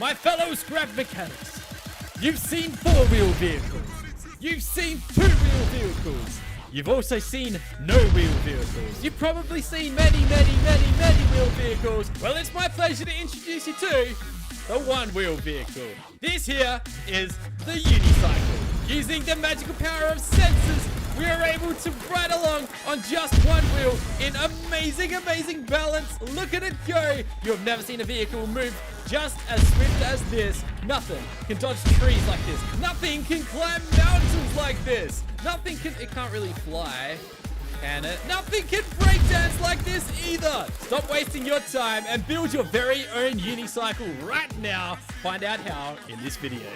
My fellow scrap mechanics, you've seen four-wheel vehicles. You've seen two-wheel vehicles. You've also seen no-wheel vehicles. You've probably seen many wheel vehicles. Well, it's my pleasure to introduce you to the one-wheel vehicle. This here is the UNICYCLE. Using the magical power of sensors, we are able to ride along on just one wheel in amazing balance. Look at it go. You have never seen a vehicle move just as swift as this. Nothing can dodge trees like this. Nothing can climb mountains like this. It can't really fly, can it? Nothing can breakdance like this either. Stop wasting your time and build your very own UNICYCLE right now. Find out how in this video.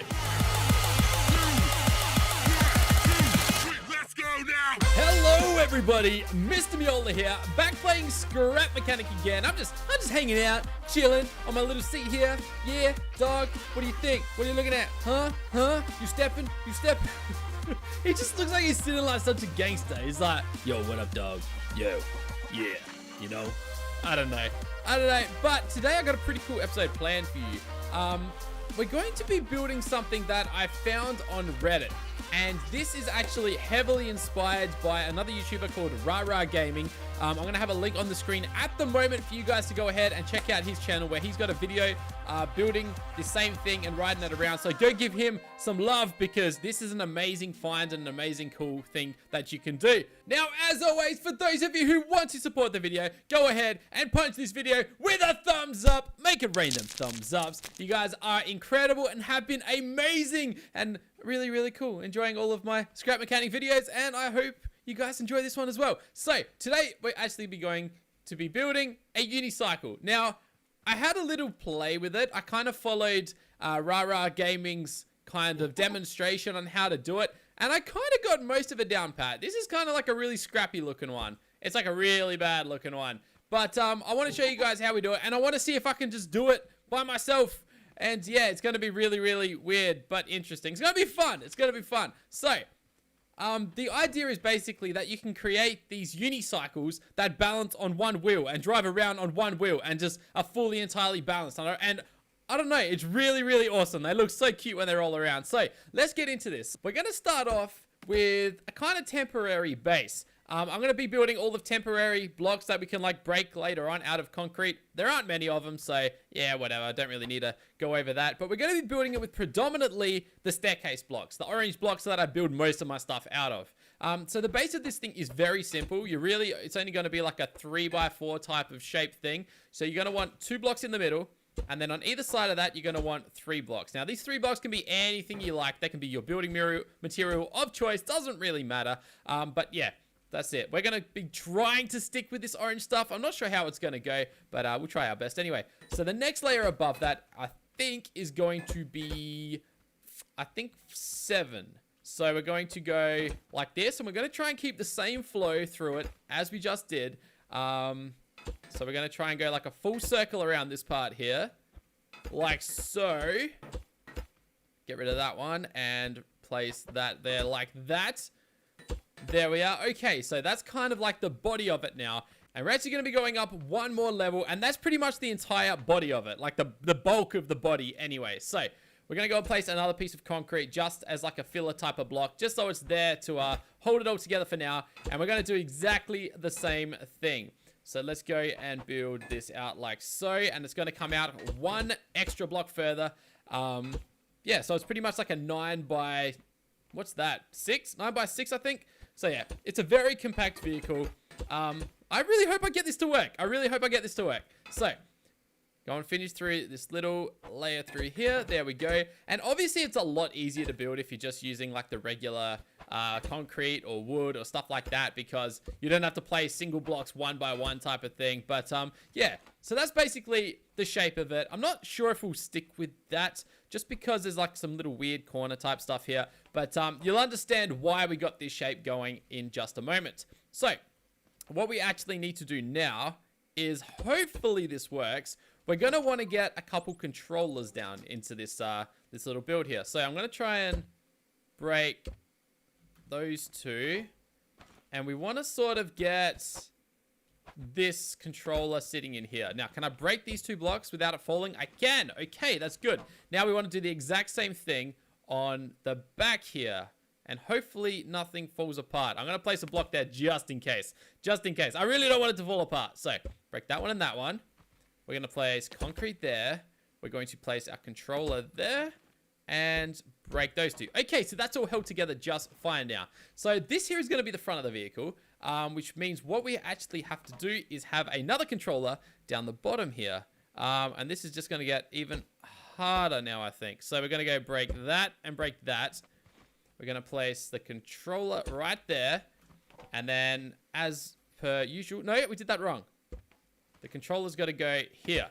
Hello everybody, Mr. Miola here, back playing Scrap Mechanic again. I'm just hanging out, chilling on my little seat here. Yeah, dog, what do you think? What are you looking at? Huh? You stepping? He just looks like he's sitting like such a gangster. He's like, yo, what up, dog? Yo, yeah, you know? I don't know. But today I got a pretty cool episode planned for you. We're going to be building something that I found on Reddit. And this is actually heavily inspired by another YouTuber called Rara Gaming. I'm going to have a link on the screen at the moment for you guys to go ahead and check out his channel where he's got a video building the same thing and riding it around. So go give him some love because this is an amazing find and an amazing cool thing that you can do. Now, as always, for those of you who want to support the video, go ahead and punch this video with a thumbs up. Make it rain them thumbs ups. You guys are incredible and have been amazing and really cool. Enjoying all of my scrap mechanic videos, and I hope you guys enjoy this one as well. So today we're actually going to be building a UNICYCLE. Now, I had a little play with it. I kind of followed Rara Gaming's kind of demonstration on how to do it, and I kind of got most of it down pat. This is kind of like a really scrappy looking one. It's like a really bad looking one, but I want to show you guys how we do it, and I want to see if I can just do it by myself. And yeah, it's going to be really weird, but interesting. It's going to be fun. So, the idea is basically that you can create these unicycles that balance on one wheel and drive around on one wheel and just are fully entirely balanced. And I don't know, it's really awesome. They look so cute when they're all around. So, let's get into this. We're going to start off with a kind of temporary base. I'm going to be building all the temporary blocks that we can like break later on out of concrete. There aren't many of them, so yeah, whatever. I don't really need to go over that. But we're going to be building it with predominantly the staircase blocks, the orange blocks that I build most of my stuff out of. So the base of this thing is very simple. It's only going to be like a 3x4 type of shape thing. So you're going to want 2 blocks in the middle. And then on either side of that, you're going to want 3 blocks. Now, these 3 blocks can be anything you like. They can be your building material of choice. Doesn't really matter. But yeah. That's it. We're going to be trying to stick with this orange stuff. I'm not sure how it's going to go, but we'll try our best anyway. So the next layer above that, I think, is going to be, 7. So we're going to go like this, and we're going to try and keep the same flow through it as we just did. So we're going to try and go like a full circle around this part here, like so. Get rid of that one and place that there like that. There we are. Okay, so that's kind of like the body of it now. And we're actually going to be going up one more level. And that's pretty much the entire body of it. Like the bulk of the body anyway. So we're going to go and place another piece of concrete just as like a filler type of block. Just so it's there to hold it all together for now. And we're going to do exactly the same thing. So let's go and build this out like so. And it's going to come out one extra block further. Yeah, so it's pretty much like a 9 by... What's that? 6? 9 by 6, I think. So yeah, it's a very compact vehicle. I really hope I get this to work. So, go and finish through this little layer through here. There we go. And obviously, it's a lot easier to build if you're just using like the regular concrete or wood or stuff like that, because you don't have to place single blocks one by one type of thing. But yeah, so that's basically the shape of it. I'm not sure if we'll stick with that just because there's like some little weird corner type stuff here. But you'll understand why we got this shape going in just a moment. So what we actually need to do now is, hopefully this works, we're going to want to get a couple controllers down into this this little build here. So I'm going to try and break those 2. And we want to sort of get this controller sitting in here. Now, can I break these 2 blocks without it falling? I can. Okay, that's good. Now we want to do the exact same thing on the back here. And hopefully nothing falls apart. I'm going to place a block there just in case. Just in case. I really don't want it to fall apart. So, break that one and that one. We're going to place concrete there. We're going to place our controller there. And break those 2. Okay, so that's all held together just fine now. So this here is going to be the front of the vehicle, which means what we actually have to do is have another controller down the bottom here. And this is just going to get even harder now, I think. So we're going to go break that and break that. We're going to place the controller right there. And then as per usual, no, we did that wrong. The controller's got to go here.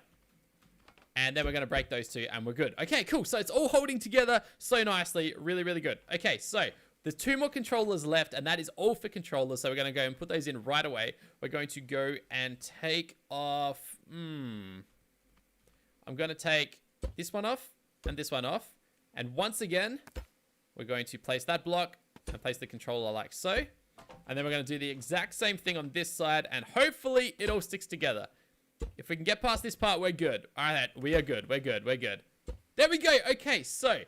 And then we're going to break those 2 and we're good. Okay, cool. So it's all holding together so nicely. Really, really good. Okay, so there's 2 more controllers left and that is all for controllers. So we're going to go and put those in right away. We're going to go and take off... I'm going to take this one off and this one off. And once again, we're going to place that block and place the controller like so. And then we're going to do the exact same thing on this side. And hopefully it all sticks together. If we can get past this part, we're good. All right, we are good. We're good. We're good. There we go. Okay, so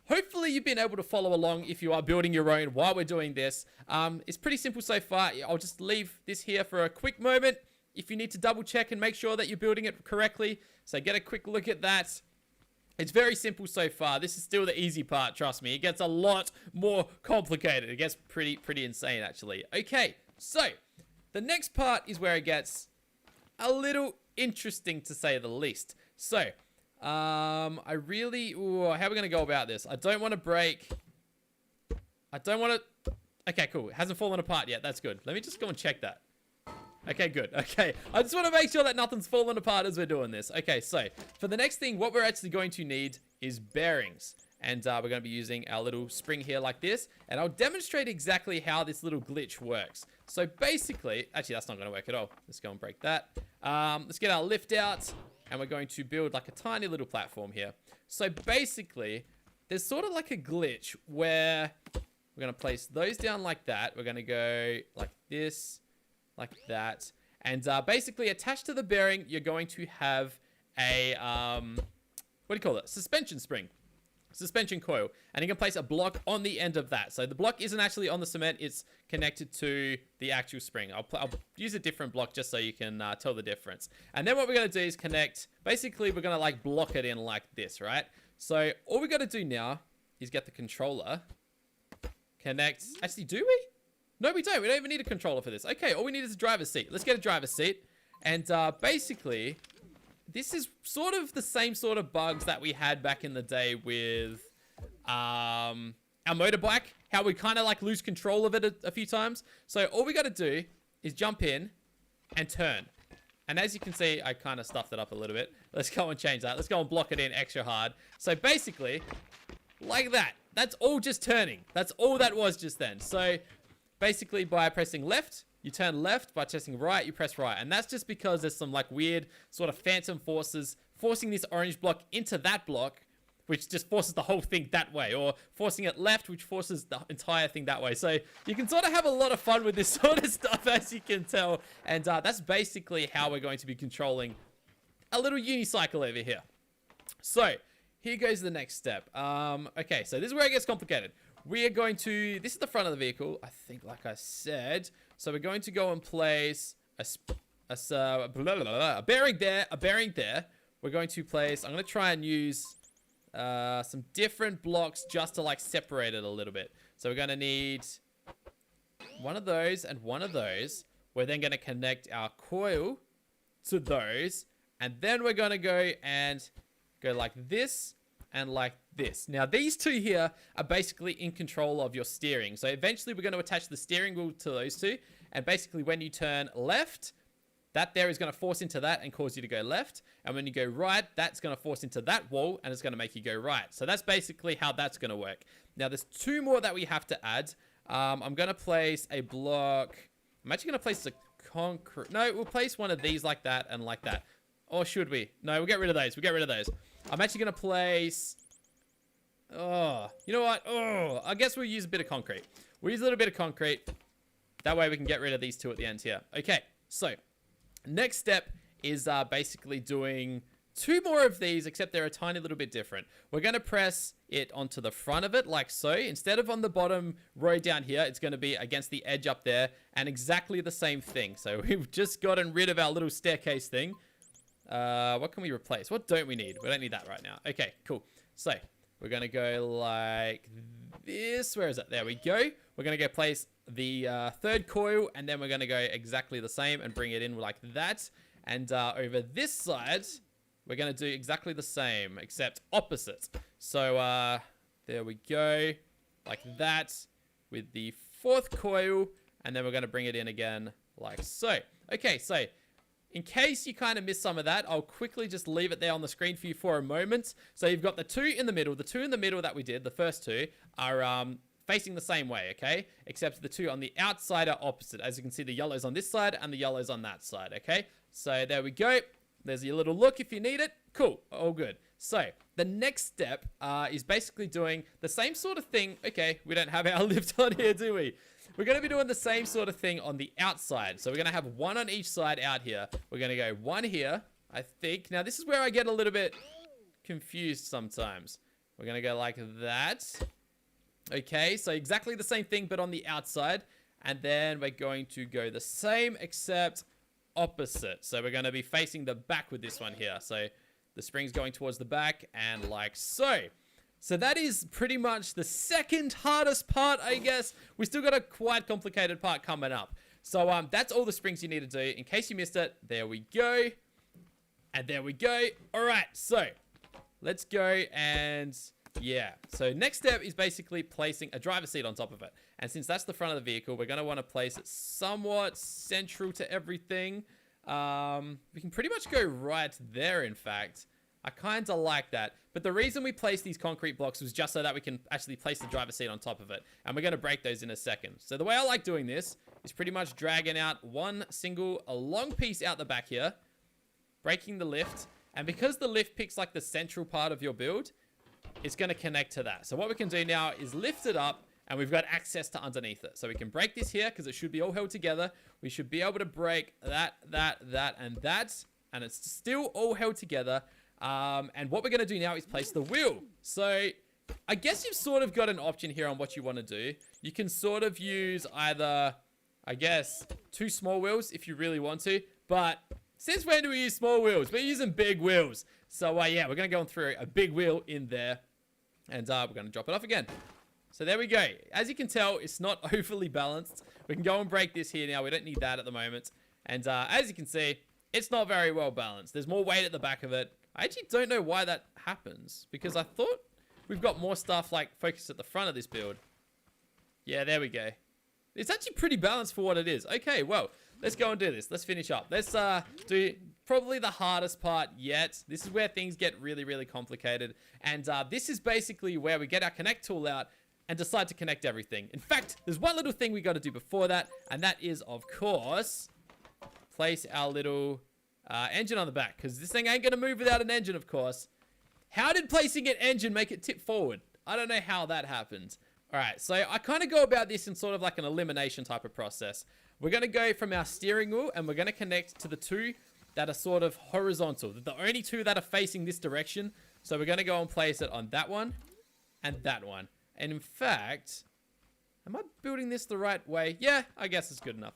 hopefully you've been able to follow along if you are building your own while we're doing this. It's pretty simple so far. I'll just leave this here for a quick moment. If you need to double check and make sure that you're building it correctly. So get a quick look at that. It's very simple so far. This is still the easy part, trust me. It gets a lot more complicated. It gets pretty insane, actually. Okay, so the next part is where it gets a little interesting, to say the least. So, I really... Ooh, how are we going to go about this? I don't want to break... I don't want to... Okay, cool. It hasn't fallen apart yet. That's good. Let me just go and check that. Okay, good. Okay. I just want to make sure that nothing's fallen apart as we're doing this. Okay, so for the next thing, what we're actually going to need is bearings. And we're going to be using our little spring here like this. And I'll demonstrate exactly how this little glitch works. So basically, actually that's not going to work at all. Let's go and break that. Let's get our lift out. And we're going to build like a tiny little platform here. So basically, there's sort of like a glitch where we're going to place those down like that. We're going to go like this, like that. And basically attached to the bearing, you're going to have a, what do you call it? Suspension spring. Suspension coil, and you can place a block on the end of that. So the block isn't actually on the cement, it's connected to the actual spring. I'll use a different block just so you can tell the difference. And then what we're going to do is connect, basically we're going to like block it in like this, right? So all we got to do now is get the controller, connect. Actually, do we? No, we don't even need a controller for this. Okay, all we need is a driver's seat. Let's get a driver's seat. And basically, this is sort of the same sort of bugs that we had back in the day with our motorbike. How we kind of like lose control of it a few times. So all we got to do is jump in and turn. And as you can see, I kind of stuffed it up a little bit. Let's go and change that. Let's go and block it in extra hard. So basically, like that. That's all just turning. That's all that was just then. So basically by pressing left, you turn left. By pressing right, you press right. And that's just because there's some like weird sort of phantom forces forcing this orange block into that block, which just forces the whole thing that way, or forcing it left, which forces the entire thing that way. So you can sort of have a lot of fun with this sort of stuff, as you can tell. And that's basically how we're going to be controlling a little unicycle over here. So here goes the next step. Okay, so this is where it gets complicated. We are going to, this is the front of the vehicle, I think, like I said. So we're going to go and place a bearing there, a bearing there. We're going to place, I'm going to try and use some different blocks just to like separate it a little bit. So we're going to need one of those and one of those. We're then going to connect our coil to those. And then we're going to go and go like this and like this. Now, these two here are basically in control of your steering. So eventually we're going to attach the steering wheel to those two. And basically when you turn left, that there is going to force into that and cause you to go left. And when you go right, that's going to force into that wall and it's going to make you go right. So that's basically how that's going to work. Now, there's two more that we have to add. I'm going to place a block. I'm actually going to place a concrete. No, we'll place one of these like that and like that. Or should we? No, we'll get rid of those. We'll get rid of those. I'm actually going to place... Oh, you know what? Oh, I guess we'll use a bit of concrete. We'll use a little bit of concrete. That way we can get rid of these two at the end here. Okay, so Next step is basically doing 2 more of these, except they're a tiny little bit different. We're going to press it onto the front of it like so. Instead of on the bottom row down here, it's going to be against the edge up there, and exactly the same thing. So we've just gotten rid of our little staircase thing. What can we replace? What don't we need? We don't need that right now. Okay, cool. So we're going to go like this. Where is it? There we go. We're going to go place the 3rd coil, and then we're going to go exactly the same and bring it in like that. And over this side, we're going to do exactly the same, except opposite. So there we go, like that, with the 4th coil, and then we're going to bring it in again like so. Okay, so in case you kind of missed some of that, I'll quickly just leave it there on the screen for you for a moment. So you've got the 2 in the middle. The 2 in the middle that we did, the first 2, are facing the same way, okay? Except the 2 on the outside are opposite. As you can see, the yellow's on this side and the yellow's on that side, okay? So there we go. There's your little look if you need it. Cool, all good. So the next step is basically doing the same sort of thing. Okay, we don't have our lift on here, do we? We're going to be doing the same sort of thing on the outside. So we're going to have 1 on each side out here. We're going to go 1 here, I think. Now, this is where I get a little bit confused sometimes. We're going to go like that. Okay, so exactly the same thing, but on the outside. And then we're going to go the same, except opposite. So we're going to be facing the back with this one here. So the spring's going towards the back, and like so. So that is pretty much the second hardest part, I guess. We still got a quite complicated part coming up. So that's all the springs you need to do. In case you missed it, there we go. And there we go. All right, so let's go and yeah. So next step is basically placing a driver's seat on top of it. And since that's the front of the vehicle, we're going to want to place it somewhat central to everything. We can pretty much go right there, in fact. I kind of like that. But the reason we placed these concrete blocks was just so that we can actually place the driver's seat on top of it. And we're going to break those in a second. So the way I like doing this is pretty much dragging out a long piece out the back here, breaking the lift. And because the lift picks like the central part of your build, it's going to connect to that. So what we can do now is lift it up, and we've got access to underneath it. So we can break this here because it should be all held together. We should be able to break that, and that. And it's still all held together. And what we're going to do now is place the wheel. So I guess you've sort of got an option here on what you want to do. You can sort of use either, I guess, 2 small wheels if you really want to. But since when do we use small wheels? We're using big wheels. So yeah, we're going to go through a big wheel in there. And we're going to drop it off again. So there we go. As you can tell, it's not overly balanced. We can go and break this here now. We don't need that at the moment. And as you can see, it's not very well balanced. There's more weight at the back of it. I actually don't know why that happens, because I thought we've got more stuff like focused at the front of this build. Yeah, there we go. It's actually pretty balanced for what it is. Okay, well, let's go and do this. Let's finish up. Let's do probably the hardest part yet. This is where things get really, really complicated. And this is basically where we get our connect tool out and decide to connect everything. In fact, there's one little thing we got to do before that, and that is, of course, place our little engine on the back, because this thing ain't going to move without an engine, of course. How did placing an engine make it tip forward? I don't know how that happened. All right, so I kind of go about this in sort of like an elimination type of process. We're going to go from our steering wheel, and we're going to connect to the 2 that are sort of horizontal. The only 2 that are facing this direction. So we're going to go and place it on that one and that one. And in fact, am I building this the right way? Yeah, I guess it's good enough.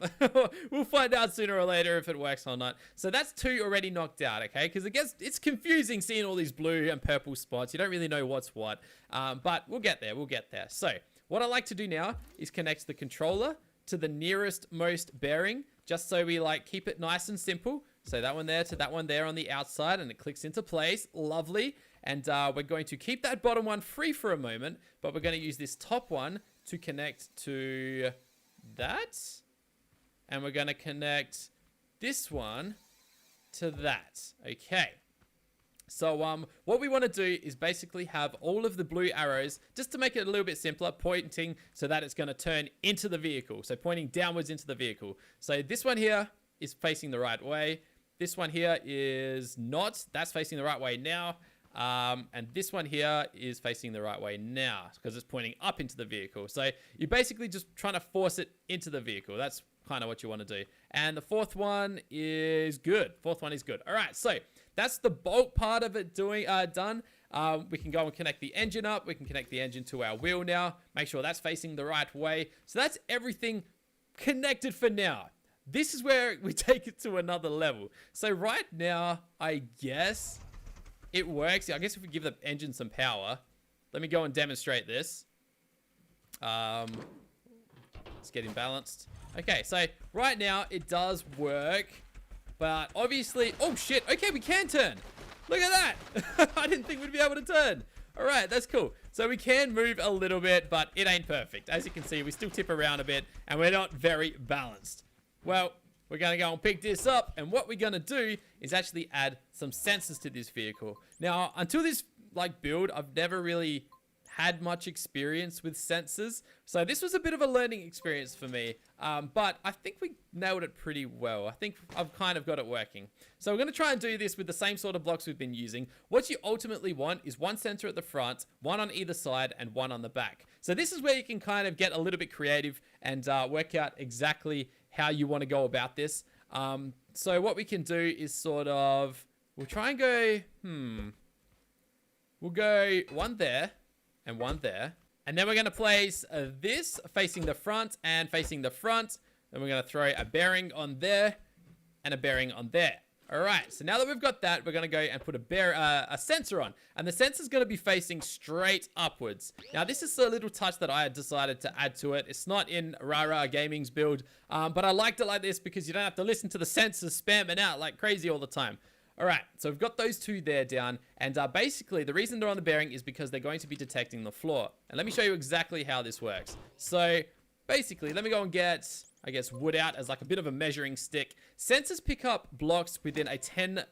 We'll find out sooner or later if it works or not. So that's 2 already knocked out, okay? Because it's confusing seeing all these blue and purple spots. You don't really know what's what. But we'll get there. We'll get there. So what I like to do now is connect the controller to the nearest most bearing, just so we like keep it nice and simple. So that one there to that one there on the outside, and it clicks into place. Lovely. And we're going to keep that bottom one free for a moment, but we're going to use this top one to connect to that. And we're going to connect this one to that. Okay. So what we want to do is basically have all of the blue arrows, just to make it a little bit simpler, pointing so that it's going to turn into the vehicle. So pointing downwards into the vehicle. So this one here is facing the right way. This one here is not. That's facing the right way now. And this one here is facing the right way now because it's pointing up into the vehicle. So you're basically just trying to force it into the vehicle. That's kind of what you want to do. And the fourth one is good. Fourth one is good. All right, so that's the bulk part of it done. We can go and connect the engine up. We can connect the engine to our wheel now. Make sure that's facing the right way. So that's everything connected for now. This is where we take it to another level. So right now, I guess it works. I guess if we give the engine some power, let me go and demonstrate this. Let's get him balanced. Okay, so right now it does work, but obviously, oh shit, okay, we can turn. Look at that. I didn't think we'd be able to turn. All right, that's cool. So we can move a little bit, but it ain't perfect. As you can see, we still tip around a bit and we're not very balanced. Well, we're going to go and pick this up, and what we're going to do is actually add some sensors to this vehicle. Now, until this build, I've never really had much experience with sensors, so this was a bit of a learning experience for me, but I think we nailed it pretty well. I think I've kind of got it working. So we're going to try and do this with the same sort of blocks we've been using. What you ultimately want is one sensor at the front, one on either side, and one on the back. So this is where you can kind of get a little bit creative and work out exactly how you want to go about this. So what we can do is sort of, we'll try and go, we'll go one there, and one there. And then we're going to place this facing the front and facing the front. And we're going to throw a bearing on there and a bearing on there. All right, so now that we've got that, we're going to go and put a sensor on. And the sensor's going to be facing straight upwards. Now, this is a little touch that I had decided to add to it. It's not in Rara Gaming's build, but I liked it like this because you don't have to listen to the sensors spamming out like crazy all the time. All right, so we've got those two there down, and basically the reason they're on the bearing is because they're going to be detecting the floor. And let me show you exactly how this works. So basically, let me go and get, I guess, wood out as like a bit of a measuring stick. Sensors pick up blocks within a 10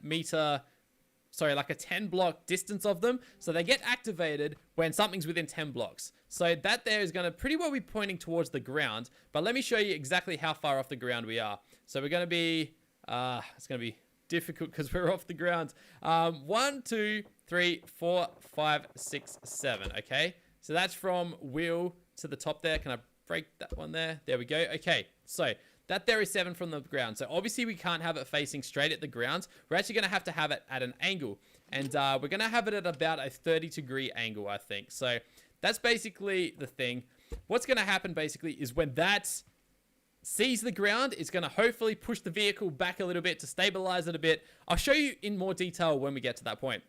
block distance of them. So they get activated when something's within 10 blocks. So that there is going to pretty well be pointing towards the ground, but let me show you exactly how far off the ground we are. So we're going to be, it's going to be difficult because we're off the ground. 1, 2, 3, 4, 5, 6, 7. Okay, so that's from wheel to the top there. Can I break that one there? There we go. Okay, so that there is 7 from the ground. So obviously we can't have it facing straight at the ground. We're actually going to have it at an angle, and we're going to have it at about a 30-degree angle, I think. So that's basically the thing. What's going to happen basically is when that sees the ground, it's going to hopefully push the vehicle back a little bit to stabilize it a bit. I'll show you in more detail when we get to that point.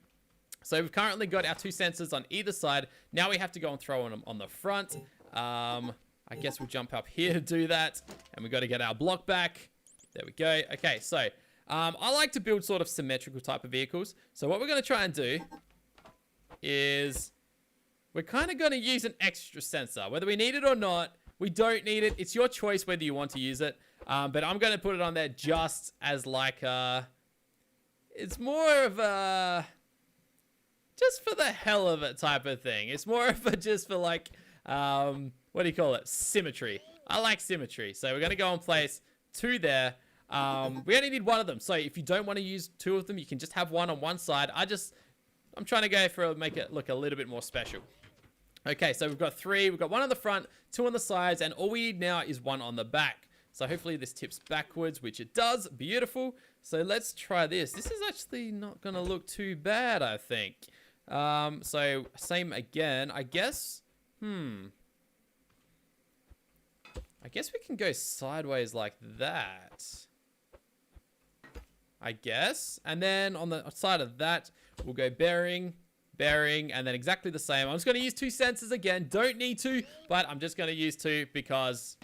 So we've currently got our 2 sensors on either side. Now we have to go and throw them on the front. I guess we'll jump up here to do that. And we've got to get our block back. There we go. Okay, so I like to build sort of symmetrical type of vehicles. So what we're going to try and do is we're kind of going to use an extra sensor. Whether we need it or not, we don't need it. It's your choice whether you want to use it. But I'm going to put it on there just as like it's more of a, just for the hell of it type of thing. It's more of a just for like, what do you call it? Symmetry. I like symmetry. So we're going to go and place 2 there. We only need 1 of them. So if you don't want to use 2 of them, you can just have 1 on one side. I'm trying to go for make it look a little bit more special. Okay, so we've got 3. We've got 1 on the front, 2 on the sides, and all we need now is 1 on the back. So hopefully this tips backwards, which it does. Beautiful. So let's try this. This is actually not going to look too bad, I think. So same again. I guess we can go sideways like that. I guess. And then on the side of that, we'll go bearing, and then exactly the same. I'm just going to use 2 sensors again. Don't need to, but I'm just going to use 2 because,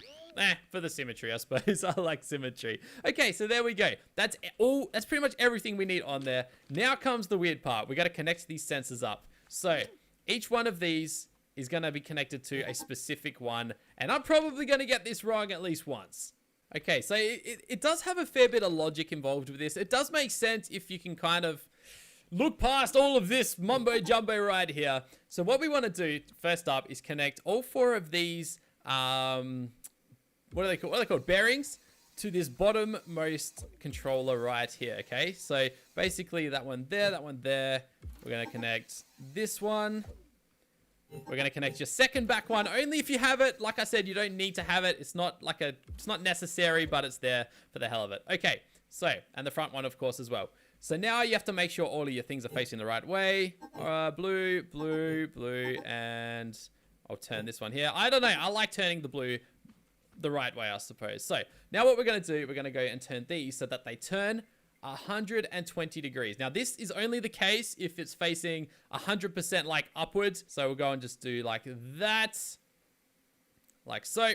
for the symmetry, I suppose. I like symmetry. Okay, so there we go. That's all. That's pretty much everything we need on there. Now comes the weird part. We got to connect these sensors up. So each one of these is going to be connected to a specific one, and I'm probably going to get this wrong at least once. Okay, so it does have a fair bit of logic involved with this. It does make sense if you can kind of look past all of this mumbo jumbo right here. So what we want to do first up is connect all 4 of these, what are they called? What are they called? Bearings to this bottommost controller right here. Okay, so basically that one there, that one there. We're going to connect this one We're going to connect your second back one only if you have it. Like I said, you don't need to have it. It's not necessary, but it's there for the hell of it. Okay, so, and the front one, of course, as well. So now you have to make sure all of your things are facing the right way. Blue, blue, blue, and I'll turn this one here. I don't know. I like turning the blue the right way, I suppose. So now what we're going to do, we're going to go and turn these so that they turn 120 degrees. Now this is only the case if it's facing 100% like upwards. So we'll go and just do like that, like so.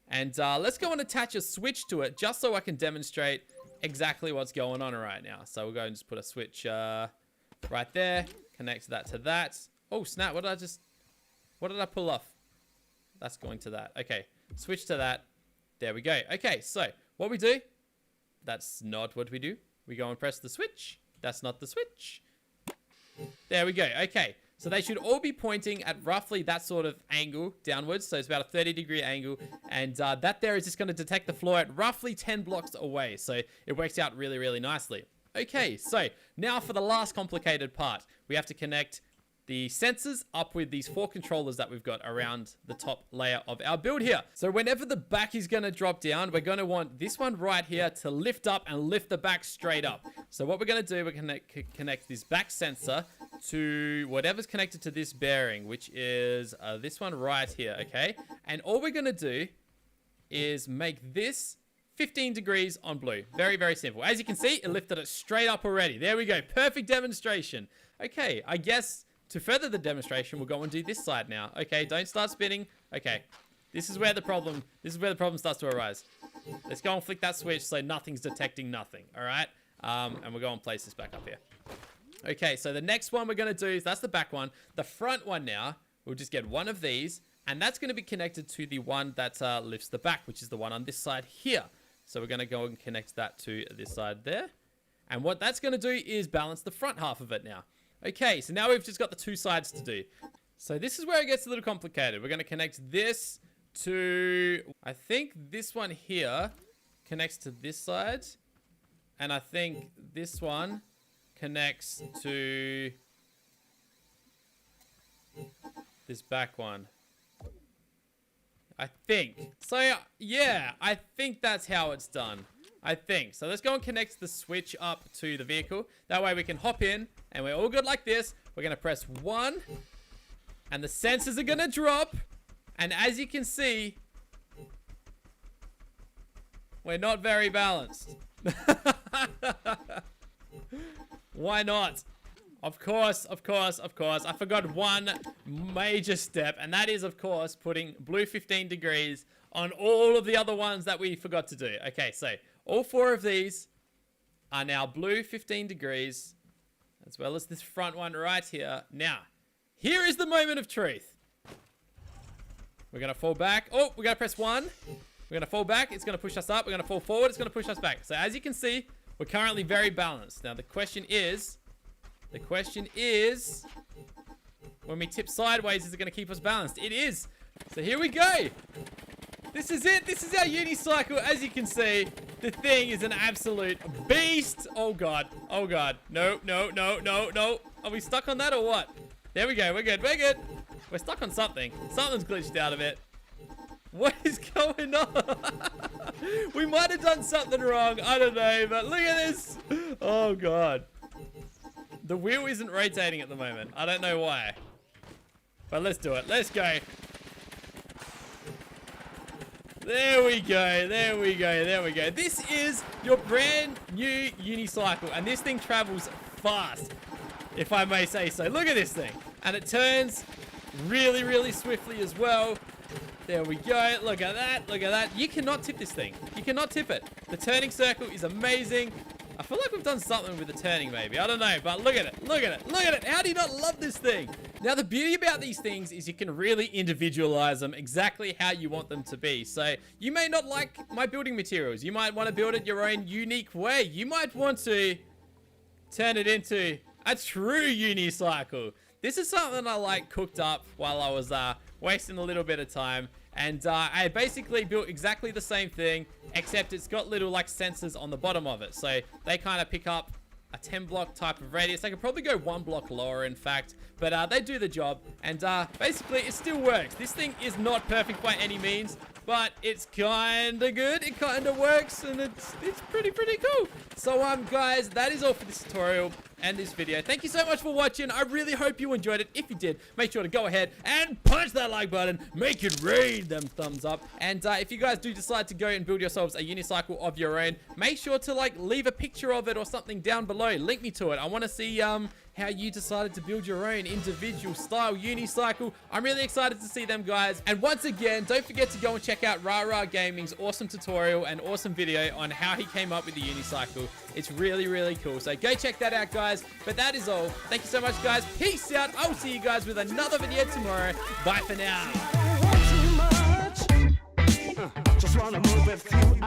And let's go and attach a switch to it just so I can demonstrate exactly what's going on right now. So we'll go and just put a switch right there, connect that to that. Oh snap, what did I pull off? That's going to that. Okay, switch to that. There we go. Okay, so what we do, that's not what we do. We go and press the switch. That's not the switch. There we go. Okay, so they should all be pointing at roughly that sort of angle downwards. So it's about a 30-degree angle. And that there is just going to detect the floor at roughly 10 blocks away. So it works out really, really nicely. Okay, so now for the last complicated part. We have to connect the sensors up with these 4 controllers that we've got around the top layer of our build here. So whenever the back is going to drop down, we're going to want this one right here to lift up and lift the back straight up. So what we're going to do, we're going to connect this back sensor to whatever's connected to this bearing, which is this one right here, okay? And all we're going to do is make this 15 degrees on blue. Very, very simple. As you can see, it lifted it straight up already. There we go. Perfect demonstration. Okay, I guess to further the demonstration, we'll go and do this side now. Okay, don't start spinning. Okay, this is where the problem starts to arise. Let's go and flick that switch so nothing's detecting nothing. All right, and we'll go and place this back up here. Okay, so the next one we're gonna do is that's the back one. The front one now, we'll just get one of these, and that's gonna be connected to the one that lifts the back, which is the one on this side here. So we're gonna go and connect that to this side there, and what that's gonna do is balance the front half of it now. Okay, so now we've just got the 2 sides to do. So this is where it gets a little complicated. We're going to connect this to, I think this one here connects to this side. And I think this one connects to this back one. I think. So yeah, I think that's how it's done. I think. So let's go and connect the switch up to the vehicle. That way we can hop in and we're all good like this. We're going to press 1 and the sensors are going to drop. And as you can see, we're not very balanced. Why not? Of course, of course, of course. I forgot one major step, and that is, of course, putting blue 15 degrees on all of the other ones that we forgot to do. Okay, so all 4 of these are now blue 15 degrees, as well as this front one right here. Now, here is the moment of truth. We're going to fall back. Oh, we're going to press 1. We're going to fall back. It's going to push us up. We're going to fall forward. It's going to push us back. So as you can see, we're currently very balanced. Now, the question is, when we tip sideways, is it going to keep us balanced? It is. So here we go. This is it. This is our unicycle. As you can see, the thing is an absolute beast. Oh, God. Oh, God. No, no, no, no, no. Are we stuck on that or what? There we go. We're good. We're good. We're stuck on something. Something's glitched out of it. What is going on? We might have done something wrong. I don't know, but look at this. Oh, God. The wheel isn't rotating at the moment. I don't know why. But let's do it. Let's go. There we go. There we go. There we go. This is your brand new unicycle. And this thing travels fast, if I may say so. Look at this thing. And it turns really, really swiftly as well. There we go. Look at that. Look at that. You cannot tip this thing. You cannot tip it. The turning circle is amazing. I feel like we've done something with the turning maybe. I don't know, but look at it. Look at it. Look at it. How do you not love this thing? Now, the beauty about these things is you can really individualize them exactly how you want them to be. So you may not like my building materials. You might want to build it your own unique way. You might want to turn it into a true unicycle. This is something I like cooked up while I was wasting a little bit of time. And I basically built exactly the same thing, except it's got little like sensors on the bottom of it. So they kind of pick up a 10 block type of radius. They could probably go 1 block lower, in fact, but they do the job, and basically it still works. This thing is not perfect by any means, but it's kind of good. It kind of works, and it's pretty cool. So guys, that is all for this tutorial and this video. Thank you so much for watching. I really hope you enjoyed it. If you did, make sure to go ahead and punch that like button, make it rain them thumbs up, and if you guys do decide to go and build yourselves a unicycle of your own, make sure to like leave a picture of it or something down below. Link me to it. I want to see how you decided to build your own individual style unicycle. I'm really excited to see them, guys. And once again, don't forget to go and check out Rara Gaming's awesome tutorial and awesome video on how he came up with the unicycle. It's really cool. So go check that out, guys. But that is all. Thank you so much, guys. Peace out. I will see you guys with another video tomorrow. Bye for now. Just wanna move with you.